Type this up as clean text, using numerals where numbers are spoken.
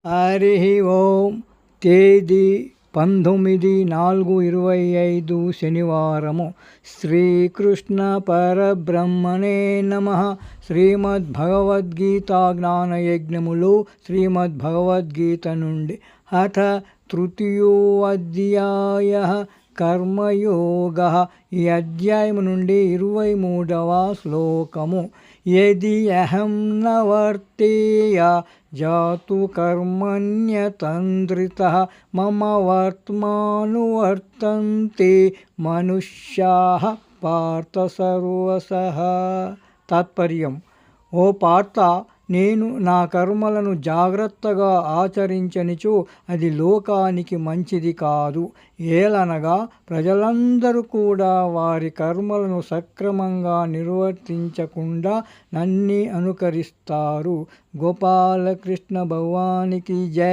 హరి ఓం. తేదీ 19/4/25 శనివారము. శ్రీకృష్ణ పరబ్రహ్మణే నమః. శ్రీమద్భగవద్గీత జ్ఞానయజ్ఞములు. శ్రీమద్భగవద్గీత నుండి. అథ తృతీయోऽధ్యాయః కర్మయోగః. ఈ అధ్యాయము నుండి 23వ శ్లోకము. యది అహం న వర్తేయ జాతు కర్మణ్యతంత్రితః మమ వర్త్మానువర్తంతే మనుష్యాః పార్థ సర్వశః. తాత్పర్యం: ఓ పార్థ, నేను నా కర్మలను జాగ్రత్తగా ఆచరించనిచో అది లోకానికి మంచిది కాదు. ఏలనగా ప్రజలందరూ కూడా వారి కర్మలను సక్రమంగా నిర్వర్తించకుండా నన్నే అనుకరిస్తారు. గోపాలకృష్ణ భగవానికి జై.